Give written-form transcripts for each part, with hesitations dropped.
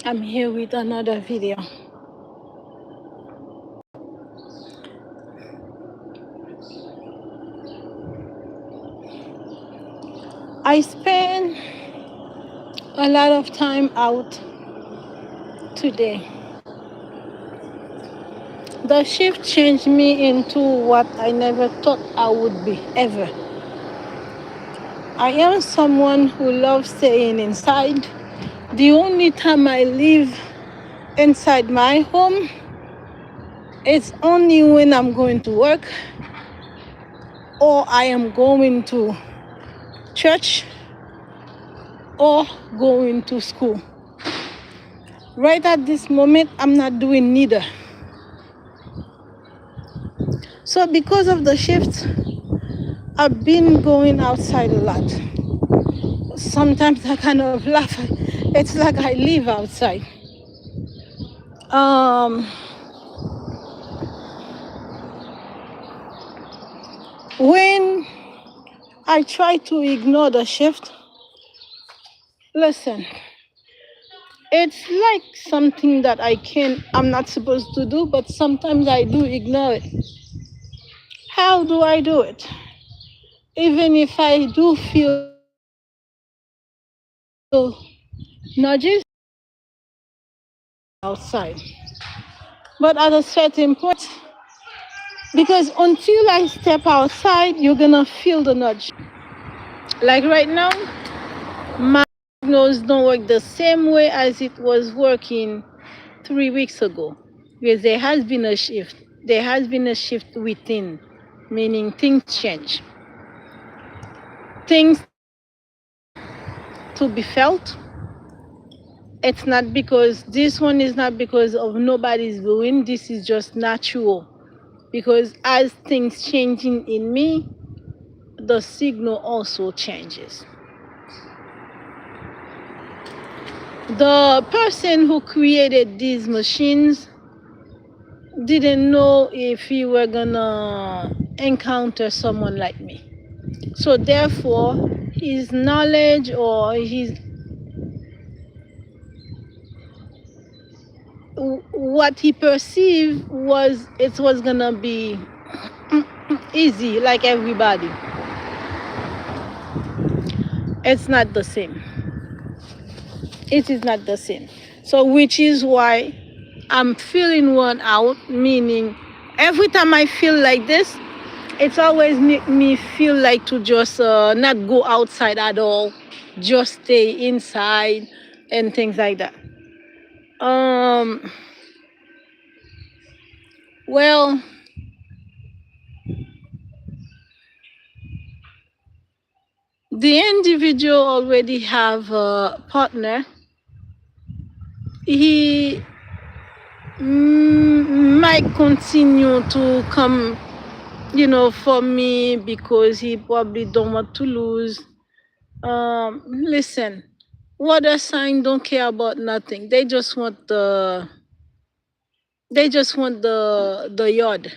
I'm here with another video. I spent a lot of time out today. The shift changed me into what I never thought I would be, ever. I am someone who loves staying inside. The only time I live inside my home, it's only when I'm going to work or I am going to church or going to school. Right at this moment, I'm not doing neither. So because of the shift, I've been going outside a lot. Sometimes I kind of laugh. It's like I live outside. When I try to ignore the shift, listen, it's like something that I'm not supposed to do, but sometimes I do ignore it. How do I do it? Even if I do feel nudges outside. But at a certain point, because until I step outside, you're gonna feel the nudge. Like right now, my nose don't work the same way as it was working 3 weeks ago. Because there has been a shift. There has been a shift within, meaning things change. Things to be felt. It's not because this one is not because of nobody's doing. This is just natural. Because as things changing in me, the signal also changes. The person who created these machines didn't know if he were gonna encounter someone like me. So therefore, his knowledge or what he perceived was it was gonna be easy like everybody. It's not the same. It is not the same. So which is why I'm feeling worn out, meaning every time I feel like this, it's always make me feel like to just not go outside at all, just stay inside and things like that. Well, the individual already have a partner. He might continue to come, for me because he probably don't want to lose. Listen, water sign don't care about nothing. They just want the yard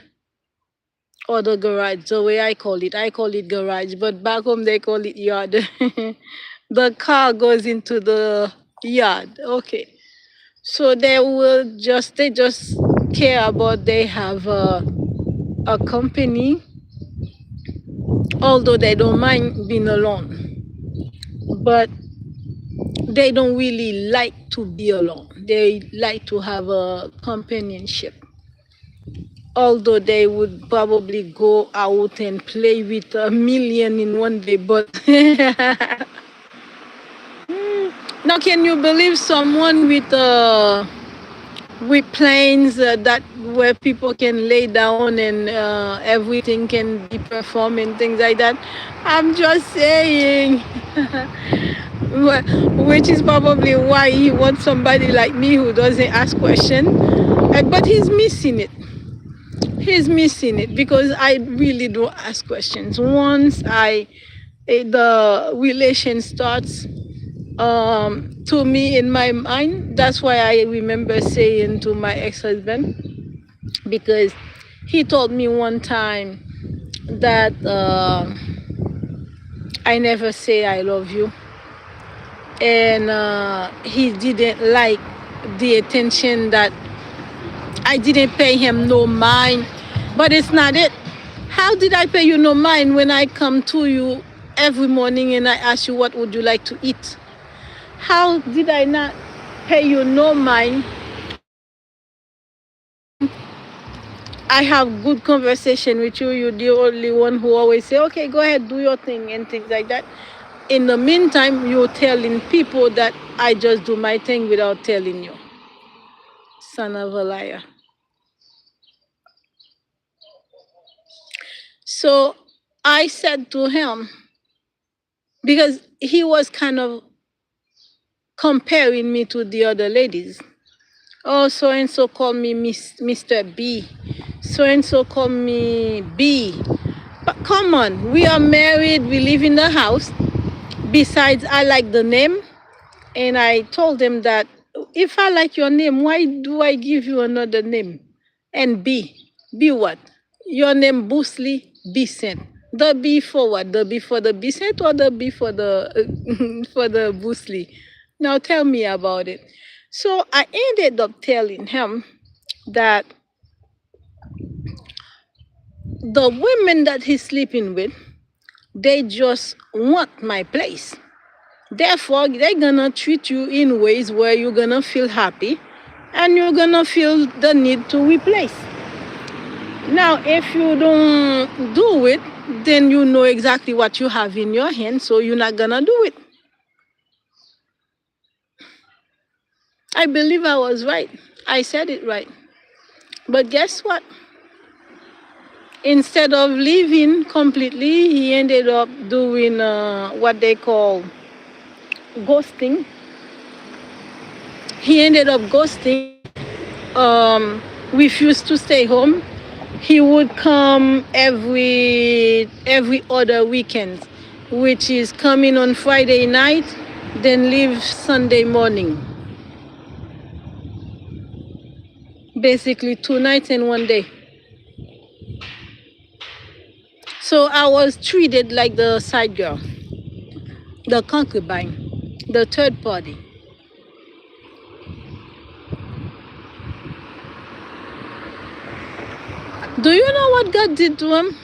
or the garage. The way I call it garage, but back home they call it yard. The car goes into the yard. Okay. So they just care about they have a company, although they don't mind being alone. But they don't really like to be alone. They like to have a companionship. Although they would probably go out and play with a million in one day, but now can you believe someone with planes that where people can lay down and everything can be performed and things like that? I'm just saying. Which is probably why he wants somebody like me who doesn't ask questions. But he's missing it. He's missing it because I really don't ask questions. Once the relation starts, to me in my mind, that's why I remember saying to my ex-husband, because he told me one time that I never say I love you, and he didn't like the attention that I didn't pay him no mind. But it's not it. How did I pay you no mind when I come to you every morning and I ask you what would you like to eat? How did I not pay you no mind I have good conversation with you. You're the only one who always say, okay, go ahead, do your thing and things like that. In the meantime, you're telling people that I just do my thing without telling you. Son of a liar. So I said to him, because he was kind of comparing me to the other ladies. Oh, so and so call me Mr. B. So and so call me B. But come on, we are married, we live in the house. Besides, I like the name. And I told them that if I like your name, why do I give you another name? And B. B what? Your name Boosly, Bcent. The B for what? The B for the Bcent or the B for the for the Boosly? Now tell me about it. So I ended up telling him that the women that he's sleeping with, they just want my place. Therefore, they're gonna treat you in ways where you're gonna feel happy and you're gonna feel the need to replace. Now, if you don't do it, then you know exactly what you have in your hand, so you're not gonna do it. I believe I was right. I said it right. But guess what? Instead of leaving completely, he ended up doing what they call ghosting. He ended up ghosting, refused to stay home. He would come every other weekend, which is coming on Friday night, then leave Sunday morning. Basically 2 nights and 1 day. So I was treated like the side girl, the concubine, the third party. Do you know what God did to him?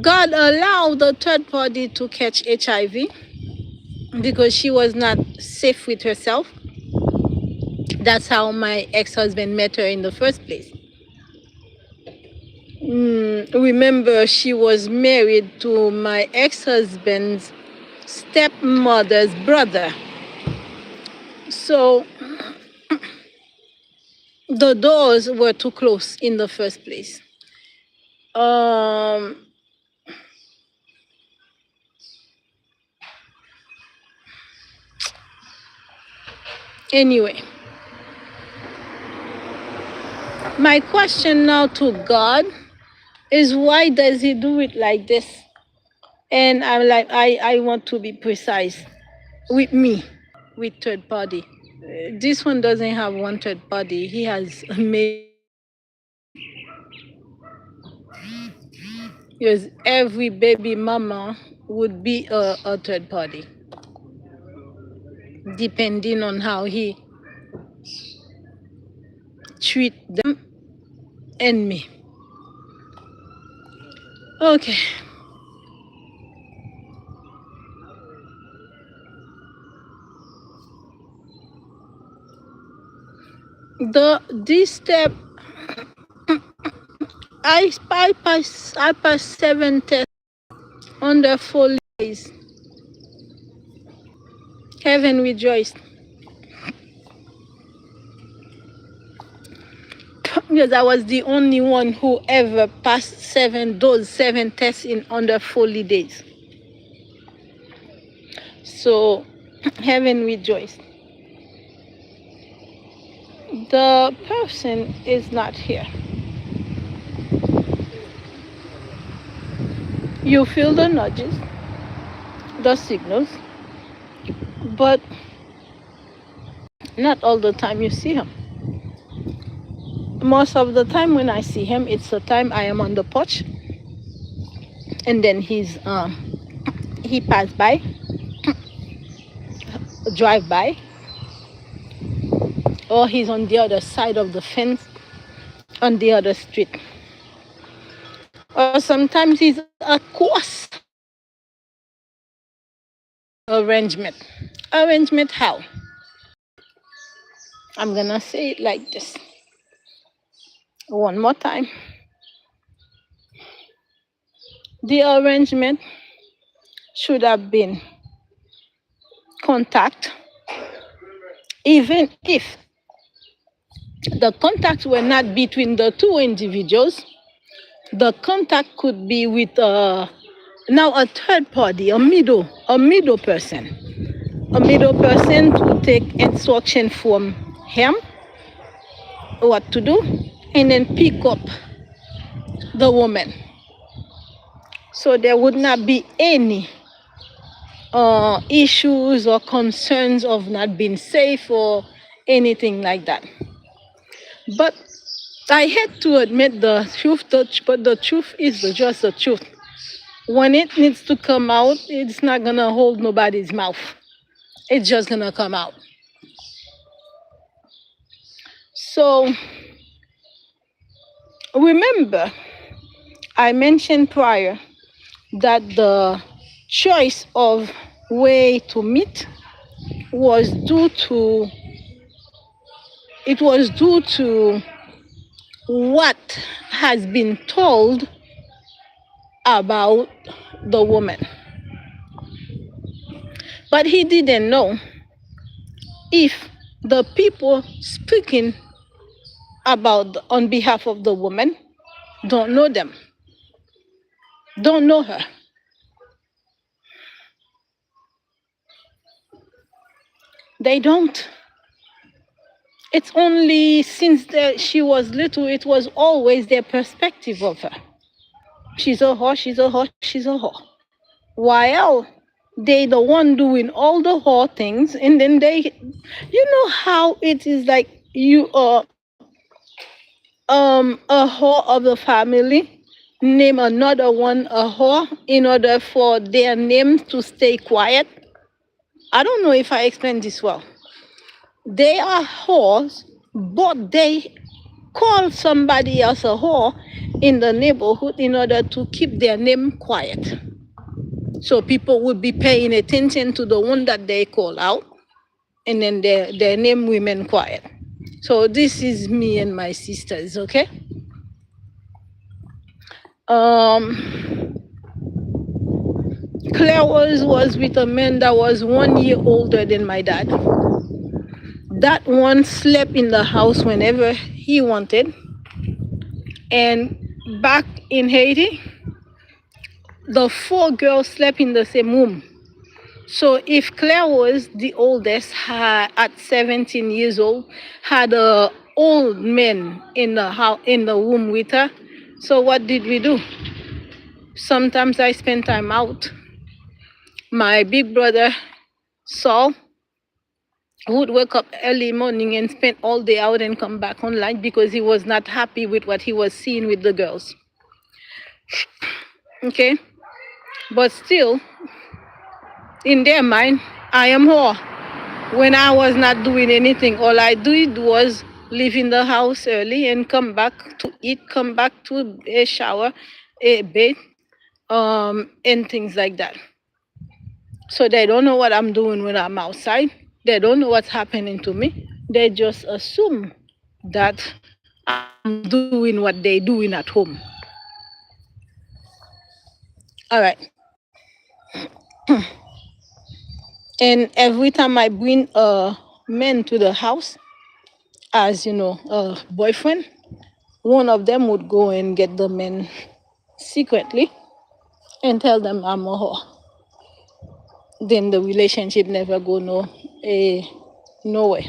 God allowed the third party to catch HIV because she was not safe with herself. That's how my ex-husband met her in the first place. Remember, she was married to my ex-husband's stepmother's brother. So the doors were too close in the first place. Anyway, my question now to God is, why does he do it like this? And I'm like, I want to be precise with me, with third party. This one doesn't have one third party. He has made, because every baby mama would be a third party, depending on how he treat them and me. Okay. This step, I passed 7 tests under 4 days. Heaven rejoiced. Because I was the only one who ever passed 7 tests in under 40 days. So heaven rejoiced. The person is not here. You feel the nudges, the signals, but not all the time you see him. Most of the time when I see him, it's the time I am on the porch, and then he passed by, drive by, or he's on the other side of the fence on the other street. Or sometimes he's across arrangement. Arrangement how? I'm gonna say it like this one more time. The arrangement should have been contact, even if the contacts were not between the two individuals. The contact could be with now a third party, a middle person, to take instruction from him what to do, and then pick up the woman. So there would not be any issues or concerns of not being safe or anything like that. But I had to admit the truth, but the truth is just the truth. When it needs to come out, it's not gonna hold nobody's mouth. It's just gonna come out. So remember, I mentioned prior that the choice of way to meet was due to what has been told about the woman. But he didn't know if the people speaking on behalf of the woman don't know them, don't know her. They don't. It's only since she was little, it was always their perspective of her. She's a whore, she's a whore, she's a whore. While they the one doing all the whore things, and then you know how it is like you are a whore of the family, name another one a whore in order for their name to stay quiet. I don't know if I explained this well. They are whores, but they call somebody else a whore in the neighborhood in order to keep their name quiet. So people would be paying attention to the one that they call out, and then their name remain quiet. So this is me and my sisters, okay? Claire was with a man that was 1 year older than my dad. That one slept in the house whenever he wanted. And back in Haiti, the 4 girls slept in the same room. So if Claire was the oldest, at 17 years old, had a old man in the room with her. So what did we do? Sometimes I spent time out. My big brother, Saul, would wake up early morning and spend all day out and come back online because he was not happy with what he was seeing with the girls. Okay? But still, in their mind, I am whore. When I was not doing anything, all I did was leave in the house early and come back to eat, come back to a shower, a bed, and things like that. So they don't know what I'm doing when I'm outside. They don't know what's happening to me. They just assume that I'm doing what they're doing at home. All right. And every time I bring a man to the house, as a boyfriend, one of them would go and get the man secretly and tell them I'm a whore. Then the relationship never go nowhere.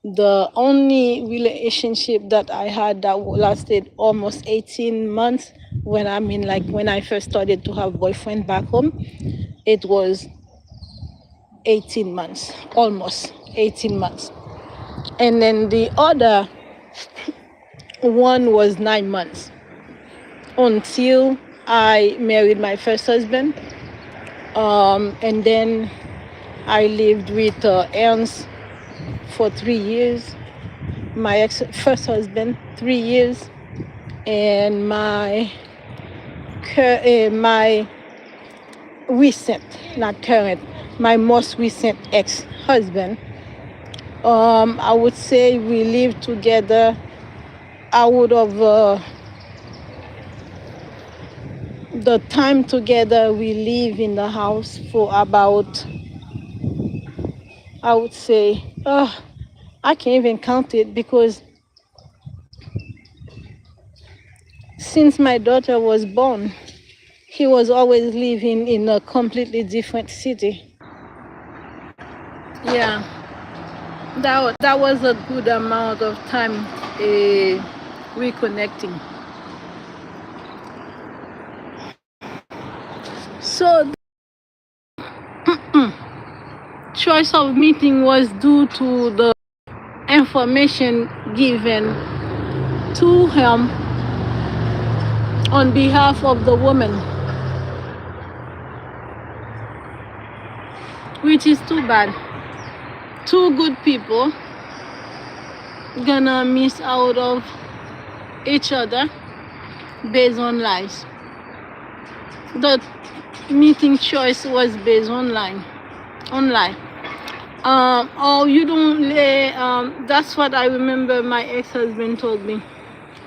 The only relationship that I had that lasted almost 18 months, when I first started to have boyfriend back home, it was 18 months, almost 18 months. And then the other one was 9 months until I married my first husband. And then I lived with Ernst for 3 years. My first husband, 3 years, and my recent, not current, my most recent ex-husband. I would say we lived together out of the time together we live in the house for about, I would say, I can't even count it, because since my daughter was born, he was always living in a completely different city. Yeah, that was a good amount of time reconnecting. So choice of meeting was due to the information given to him on behalf of the woman, which is too bad. Two good people gonna miss out of each other based on lies. The meeting choice was based on lie. Oh, you don't lay. That's what I remember. My ex-husband told me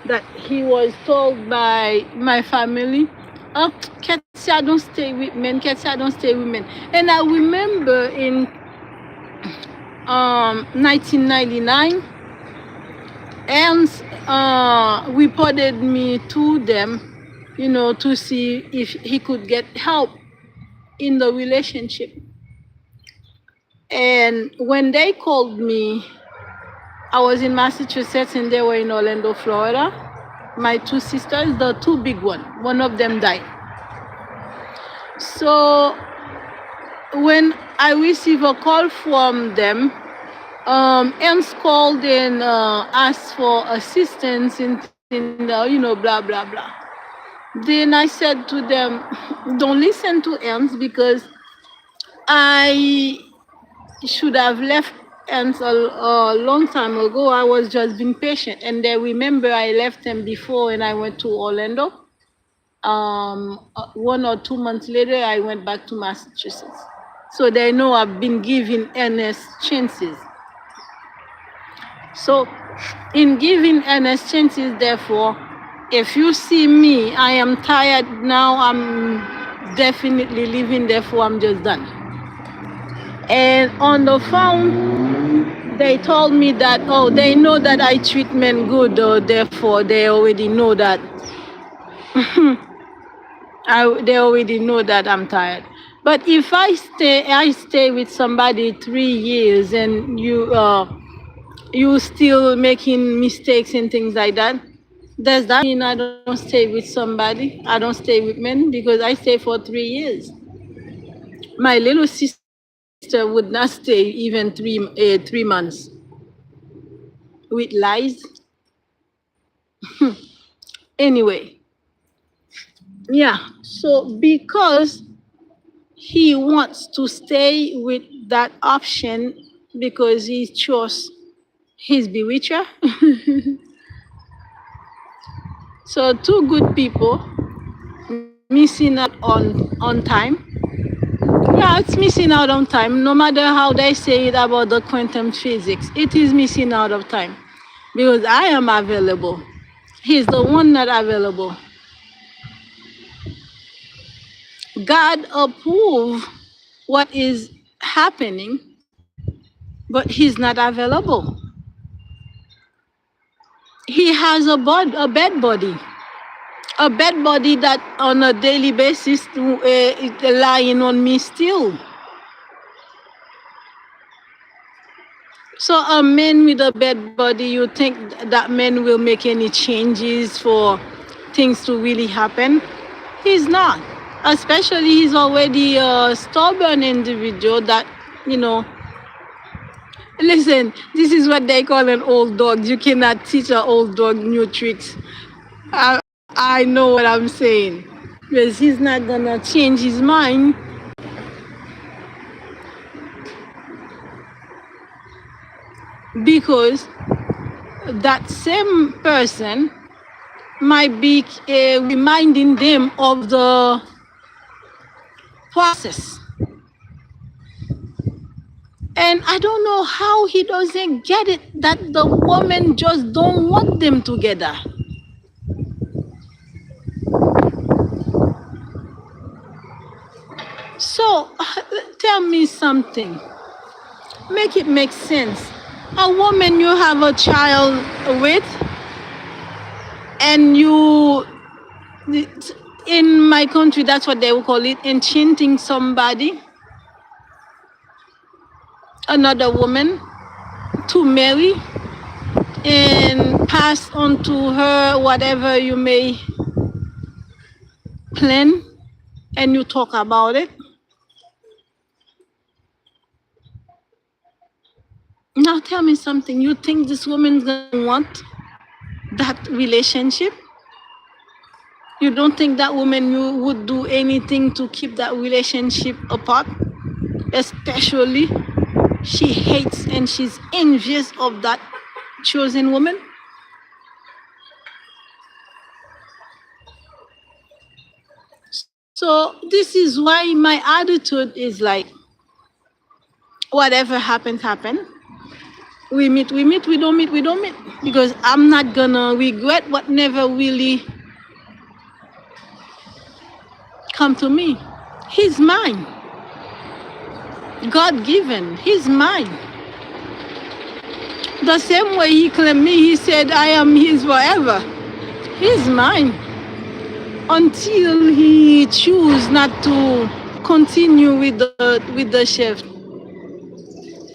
that he was told by my family, "Oh, Ketsia, don't stay with men. Ketsia, don't stay with men." And I remember in 1999, Ernst reported me to them, to see if he could get help in the relationship. And when they called me, I was in Massachusetts and they were in Orlando, Florida. My two sisters, the two big ones, one of them died. So when I received a call from them, Ernst called and asked for assistance in blah, blah, blah. Then I said to them, don't listen to Ernst, because I should have left Ernst a long time ago. I was just being patient. And they remember I left them before and I went to Orlando. 1 or 2 months later, I went back to Massachusetts. So they know I've been giving Ernest chances. So in giving Ernest chances, therefore, if you see me, I am tired now, I'm definitely leaving, therefore I'm just done. And on the phone, they told me that, oh, they know that I treat men good, therefore they already know that. They already know that I'm tired. But if I stay with somebody 3 years and you still making mistakes and things like that, does that mean I don't stay with somebody? I don't stay with men, because I stay for 3 years. My little sister would not stay even 3 months with lies. Anyway, yeah. So because he wants to stay with that option, because he chose his bewitcher. So two good people missing out on time. Yeah, it's missing out on time. No matter how they say it about the quantum physics, it is missing out of time, because I am available. He's the one not available. God approve what is happening, but he's not available. He has a bed body. A bed body that on a daily basis lying on me still. So a man with a bad body, you think that man will make any changes for things to really happen? He's not. Especially he's already a stubborn individual that, listen, this is what they call an old dog. You cannot teach an old dog new tricks. I know what I'm saying. Because he's not gonna change his mind. because that same person might be reminding them of the process. And I don't know how he doesn't get it that the woman just don't want them together. So tell me something. Make it make sense. A woman you have a child with, and you, in my country, that's what they will call it, enchanting somebody, another woman, to marry and pass on to her whatever you may plan, and you talk about it. Now tell me something. You think this woman's gonna want that relationship? You don't think that woman you would do anything to keep that relationship apart? Especially she hates and she's envious of that chosen woman. So this is why my attitude is like, whatever happens, happen. We meet, we don't meet, we don't meet. Because I'm not gonna regret what never really come to me. He's mine. God given. He's mine. The same way he claimed me, he said, I am his forever. He's mine. Until he choose not to continue with the shift.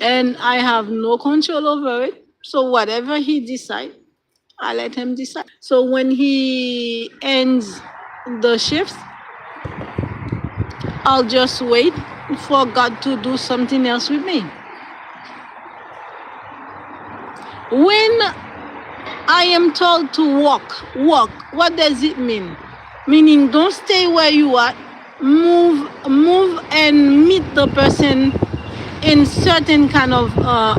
And I have no control over it. So whatever he decides, I let him decide. So when he ends the shifts, I'll just wait for God to do something else with me. When I am told to walk, what does it mean? Meaning don't stay where you are, move and meet the person in certain kind of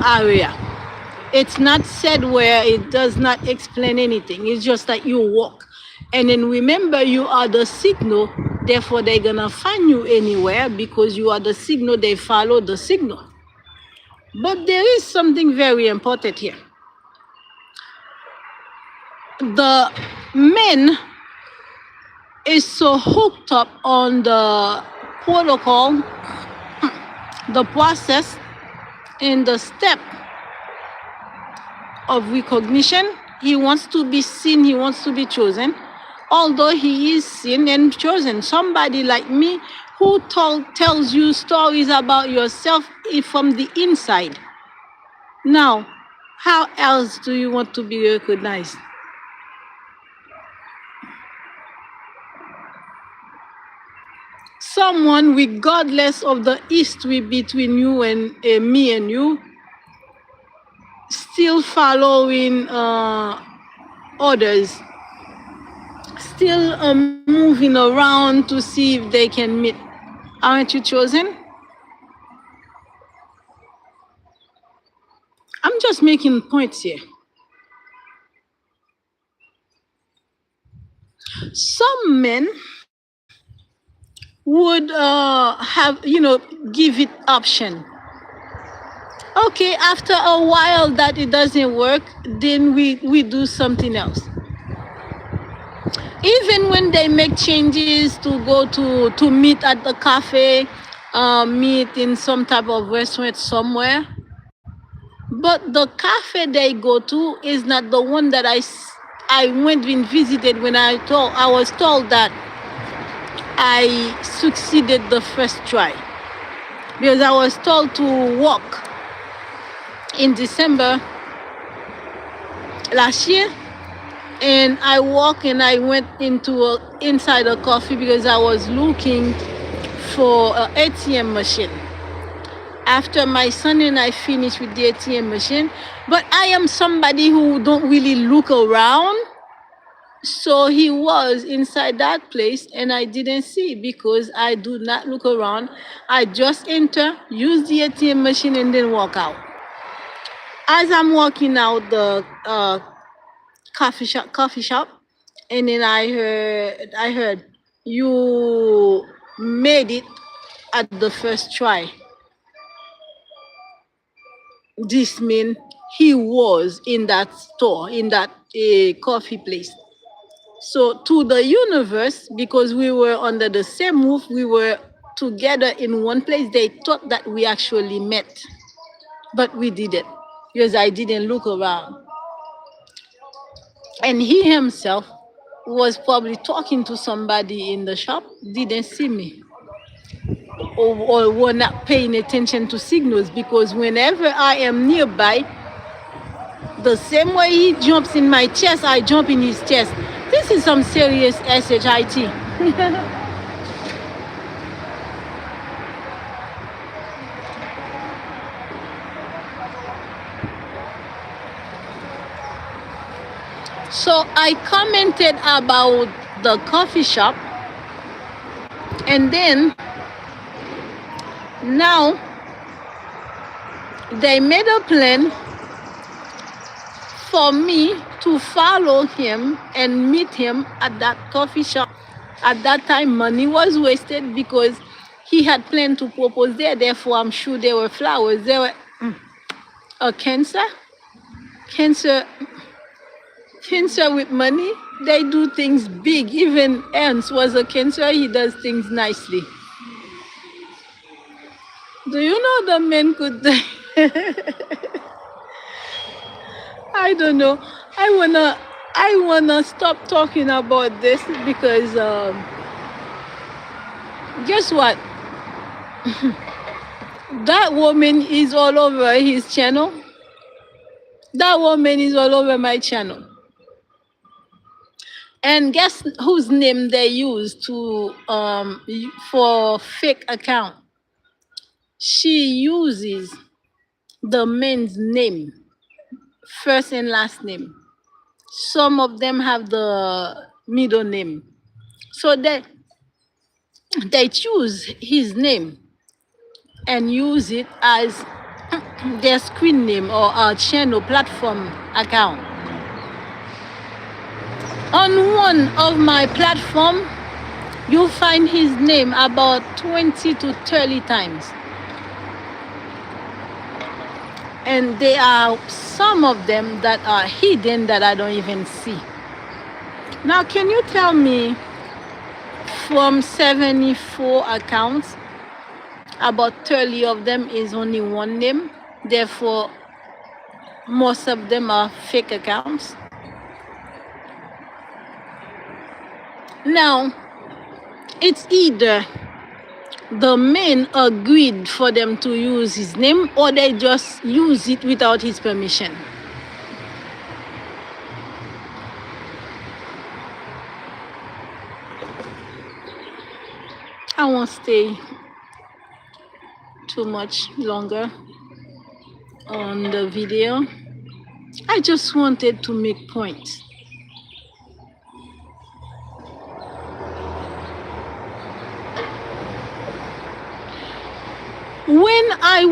area. It's not said where, it does not explain anything. It's just that you walk. And then remember, you are the signal, therefore they're gonna find you anywhere because you are the signal, they follow the signal. But there is something very important here. The men is so hooked up on the protocol, the process, and the step of recognition. He wants to be seen, he wants to be chosen, although he is seen and chosen. Somebody like me who tells you stories about yourself from the inside. Now, how else do you want to be recognized? Someone, regardless of the history between you and me and you, still following orders, still moving around to see if they can meet. Aren't you chosen? I'm just making points here. Some men would have, give it option. Okay, after a while that it doesn't work, then we do something else. Even when they make changes to go to meet at the cafe, meet in some type of restaurant somewhere, but the cafe they go to is not the one that I went and visited when I was told that I succeeded the first try. Because I was told to walk in December last year, and I walked and I went inside a coffee because I was looking for an ATM machine. After my son and I finished with the ATM machine, but I am somebody who don't really look around. So he was inside that place and I didn't see because I do not look around. I just enter, use the ATM machine and then walk out. As I'm walking out the coffee shop, and then I heard you made it at the first try. This mean he was in that store, in that coffee place. So to the universe, because we were under the same roof, we were together in one place, they thought that we actually met, but we didn't, because I didn't look around. And he himself was probably talking to somebody in the shop, didn't see me, or were not paying attention to signals, because whenever I am nearby, the same way he jumps in my chest, I jump in his chest. This is some serious SHIT. So I commented about the coffee shop, and then now they made a plan for me to follow him and meet him at that coffee shop. At that time, money was wasted because he had planned to propose there. Therefore, I'm sure there were flowers. There were a cancer, cancer with money. They do things big. Even Ernst was a cancer. He does things nicely. Do you know the man could? I don't know. I wanna stop talking about this because guess what? That woman is all over his channel. That woman is all over my channel. And guess whose name they use to for fake account? She uses the man's name, first and last name. Some of them have the middle name. So they choose his name and use it as their screen name or a channel platform account. On one of my platform, you'll find his name about 20 to 30 times. And there are some of them that are hidden that I don't even see. Now, can you tell me, from 74 accounts, about 30 of them is only one name? Therefore, most of them are fake accounts. Now, it's either the men agreed for them to use his name, or they just use it without his permission. I won't stay too much longer on the video. I just wanted to make points. When I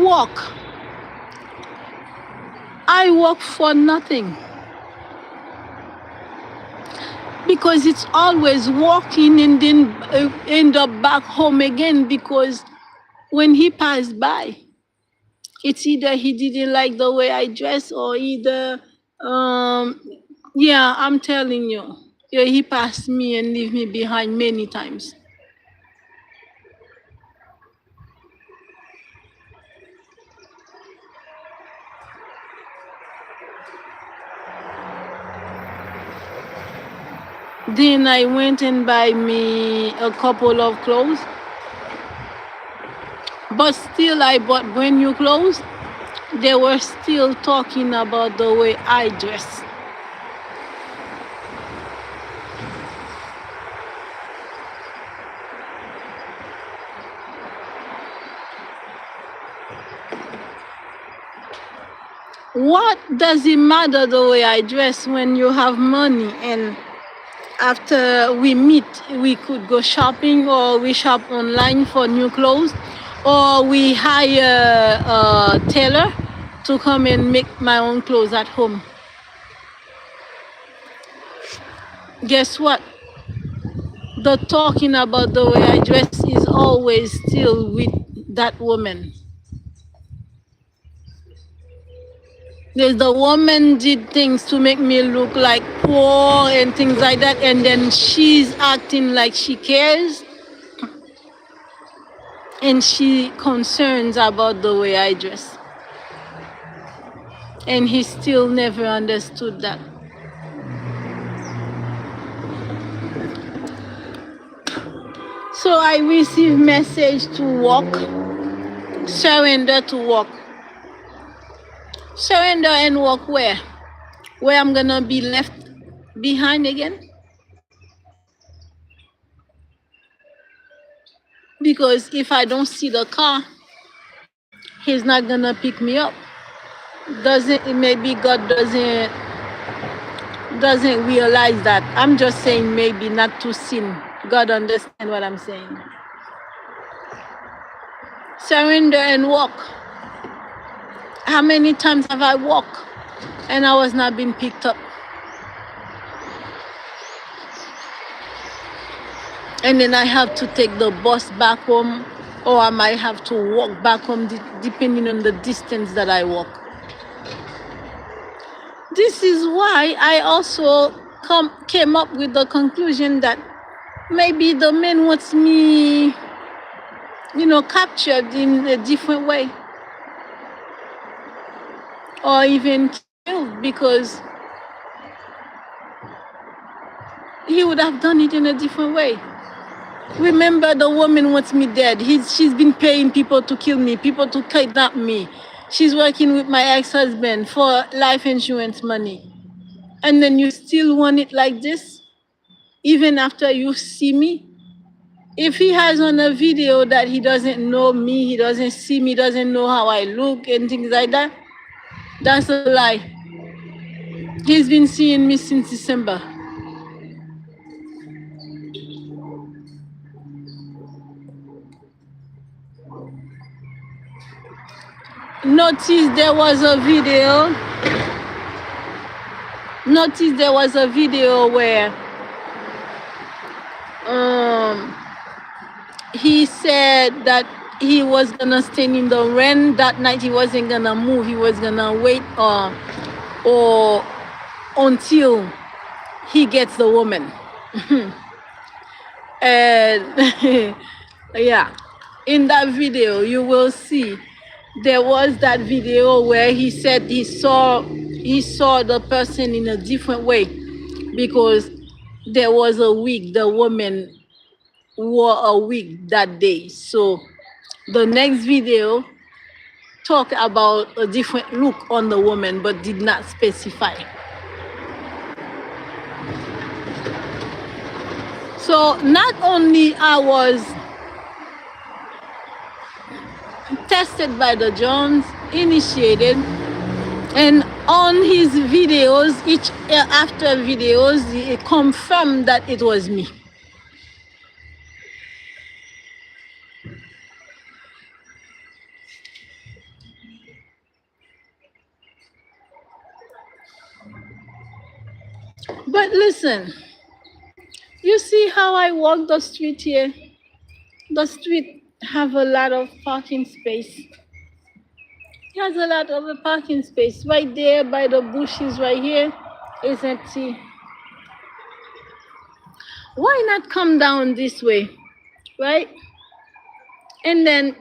walk for nothing, because it's always walking and then end up back home again, because when he passed by, it's either he didn't like the way I dress, or either yeah, I'm telling you, yeah, he passed me and leave me behind many times. Then I went and buy me a couple of clothes, but still I bought brand new clothes. They were still talking about the way I dress. What does it matter the way I dress when you have money, and after we meet, we could go shopping, or we shop online for new clothes, or we hire a tailor to come and make my own clothes at home. Guess what? The talking about the way I dress is always still with that woman. The woman did things to make me look like poor and things like that, and then she's acting like she cares and she concerns about the way I dress. And he still never understood that. So I received message to walk, surrender to walk. Surrender and walk where? Where I'm gonna be left behind again? Because if I don't see the car, he's not gonna pick me up. Maybe God doesn't realize that. I'm just saying maybe not to sin. God understand what I'm saying. Surrender and walk. How many times have I walked and I was not being picked up? And then I have to take the bus back home, or I might have to walk back home depending on the distance that I walk. This is why I also came up with the conclusion that maybe the man wants me, captured in a different way. Or even killed, because he would have done it in a different way. Remember, the woman wants me dead. She's been paying people to kill me, people to kidnap me. She's working with my ex-husband for life insurance money. And then you still want it like this? Even after you see me? If he has on a video that he doesn't know me, he doesn't see me, doesn't know how I look and things like that, that's a lie. He's been seeing me since December. Notice there was a video where he said that he was gonna stay in the rain that night. He wasn't gonna move. He was gonna wait or until he gets the woman. And yeah, in that video you will see there was that video where he said he saw the person in a different way, because there was a wig. The woman wore a wig that day. So the next video talked about a different look on the woman, but did not specify. So not only I was tested by the Jones, initiated, and on his videos, each after videos, he confirmed that it was me. But listen, you see how I walk the street here? The street have a lot of parking space. It has a lot of parking space. Right there by the bushes right here is empty. Why not come down this way, right? And then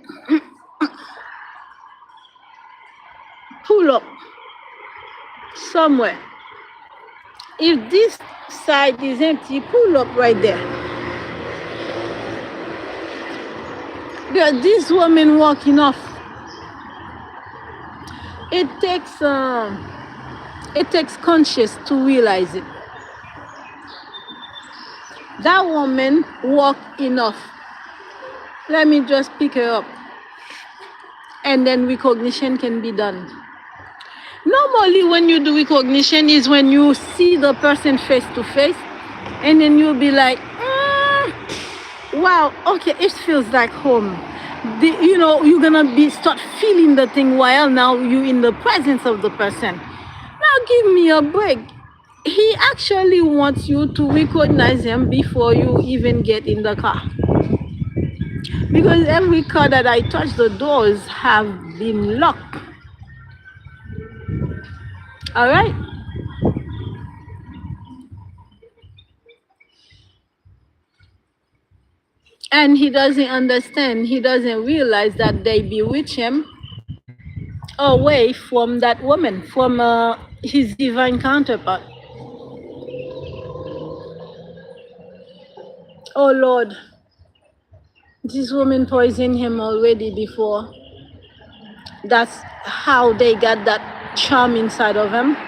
pull up somewhere. If this side is empty, pull up right there. This woman walking off. It takes conscious to realize it. That woman walked enough. Let me just pick her up, and then recognition can be done. Normally, when you do recognition is when you see the person face to face, and then you'll be like, wow, okay, it feels like home. you're gonna be start feeling the thing while now you in the presence of the person. Now give me a break. He actually wants you to recognize him before you even get in the car. Because every car that I touch, the doors have been locked. All right? And he doesn't understand, he doesn't realize that they bewitch him away from that woman, from his divine counterpart. Oh Lord, this woman poisoned him already before. That's how they got that charm inside of him.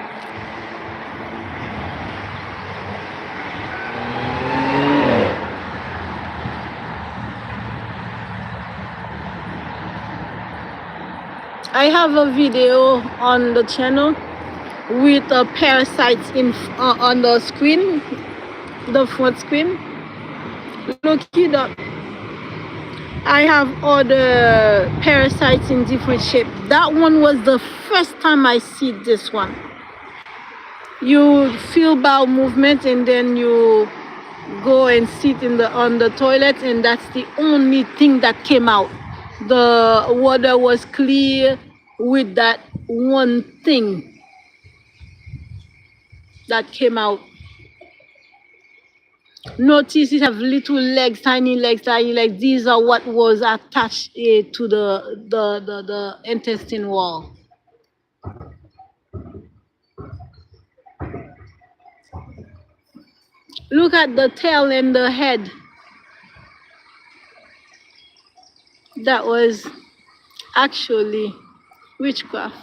I have a video on the channel with parasites on the screen, the front screen. Look it up. I have all the parasites in different shape. That one was the first time I see this one. You feel bowel movement and then you go and sit on the toilet, and that's the only thing that came out. The water was clear with that one thing that came out. Notice it have little legs, tiny legs, tiny legs. These are what was attached to the intestine wall. Look at the tail and the head. That was actually witchcraft.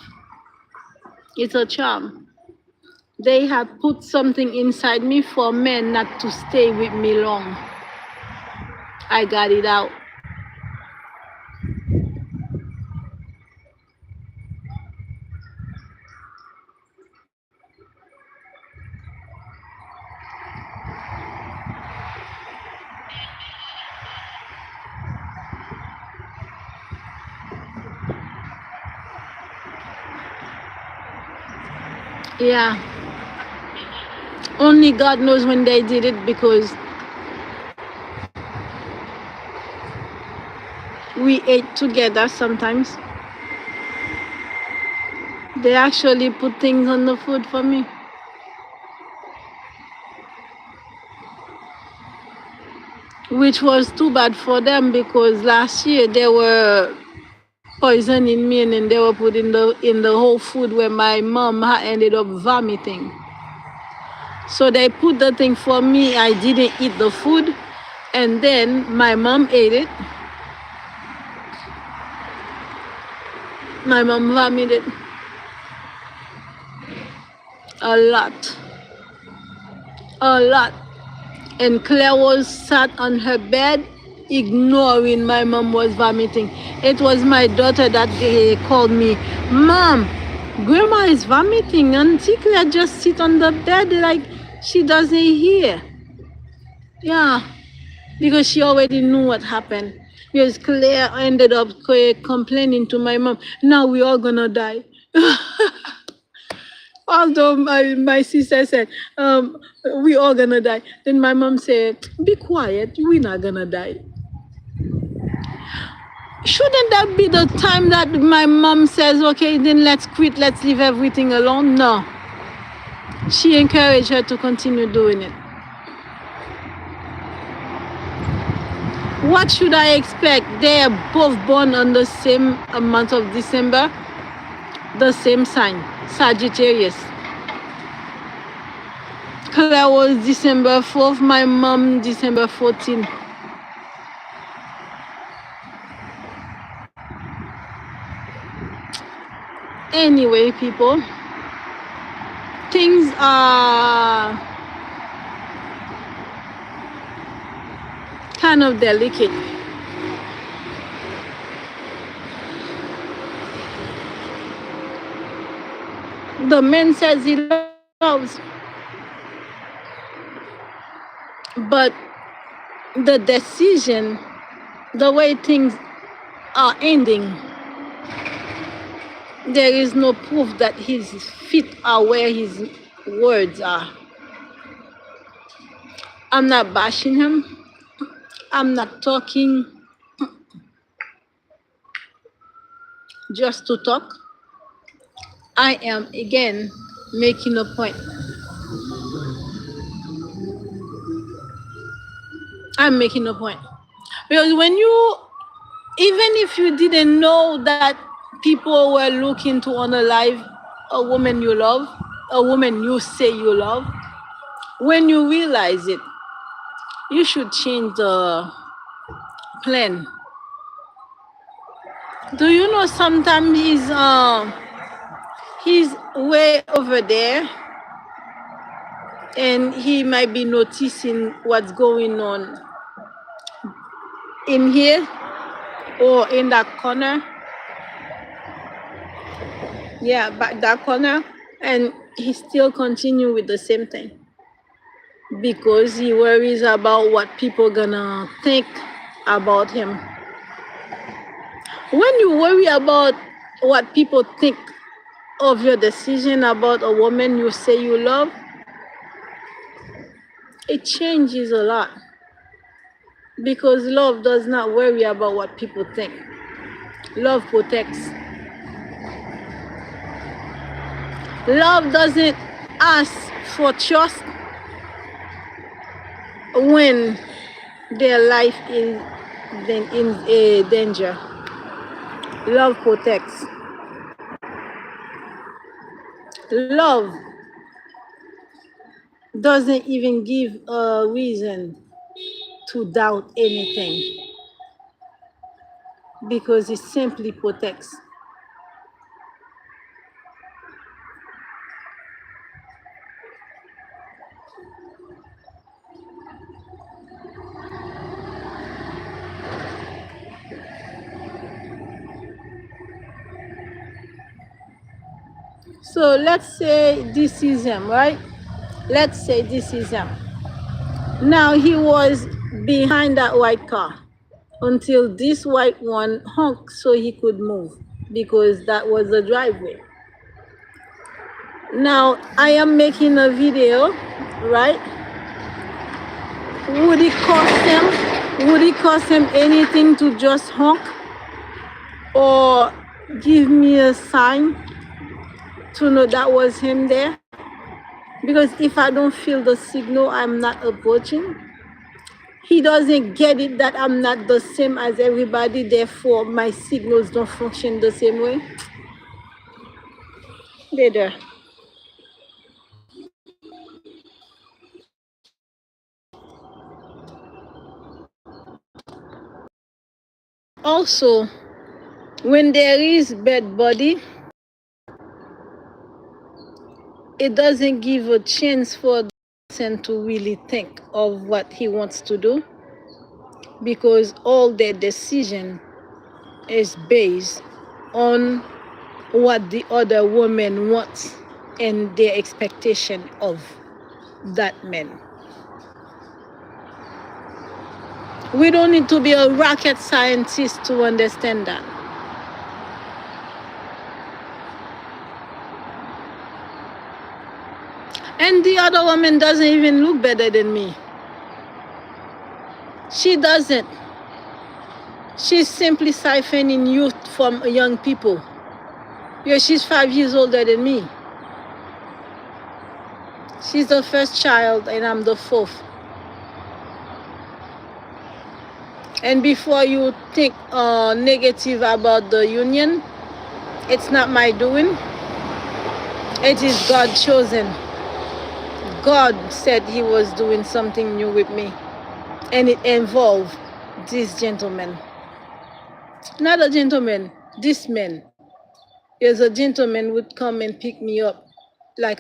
It's a charm. They had put something inside me for men not to stay with me long. I got it out. Yeah. Only God knows when they did it, because we ate together sometimes. They actually put things on the food for me. Which was too bad for them, because last year they were poisoning me, and then they were putting in the whole food where my mom ended up vomiting. So they put the thing for me. I didn't eat the food, and then my mom ate it. My mom vomited a lot. And Claire was sat on her bed ignoring my mom was vomiting. It was my daughter that called me, Mom, Grandma is vomiting. Auntie Claire just sit on the bed like she doesn't hear. Yeah, because she already knew what happened. Because Claire ended up complaining to my mom, now we all gonna die. Although my sister said, we all gonna die. Then my mom said, be quiet, we're not gonna die. Shouldn't that be the time that my mom says, okay, then let's quit, let's leave everything alone? No. She encouraged her to continue doing it. What should I expect? They are both born on the same month of December, the same sign, Sagittarius. Claire was December 4th, my mom December 14th. Anyway, people, things are kind of delicate. The man says he loves, but the decision, the way things are ending. There is no proof that his feet are where his words are. I'm not bashing him. I'm not talking just to talk. I am again making a point. I'm making a point. Because when you, even if you didn't know that people were looking to unalive a woman you love, a woman you say you love, when you realize it, you should change the plan. Do you know sometimes he's way over there and he might be noticing what's going on in here or in that corner. Yeah, but that corner, and he still continue with the same thing because he worries about what people gonna think about him. When you worry about what people think of your decision about a woman you say you love, it changes a lot because love does not worry about what people think. Love protects. Love doesn't ask for trust when their life is in a danger. Love protects. Love doesn't even give a reason to doubt anything because it simply protects. So let's say this is him, right? Let's say this is him. Now he was behind that white car until this white one honked so he could move because that was the driveway. Now I am making a video, right? Would it cost him? Would it cost him anything to just honk or give me a sign to know that was him there? Because if I don't feel the signal, I'm not approaching. He doesn't get it that I'm not the same as everybody, therefore my signals don't function the same way. They're there. Also, when there is bad body, it doesn't give a chance for the person to really think of what he wants to do because all their decision is based on what the other woman wants and their expectation of that man. We don't need to be a rocket scientist to understand that. And the other woman doesn't even look better than me. She doesn't. She's simply siphoning youth from young people. Yeah, she's 5 years older than me. She's the first child and I'm the fourth. And before you think negative about the union, it's not my doing. It is God chosen. God said he was doing something new with me. And it involved this gentleman. Not a gentleman, this man. Is a gentleman would come and pick me up like a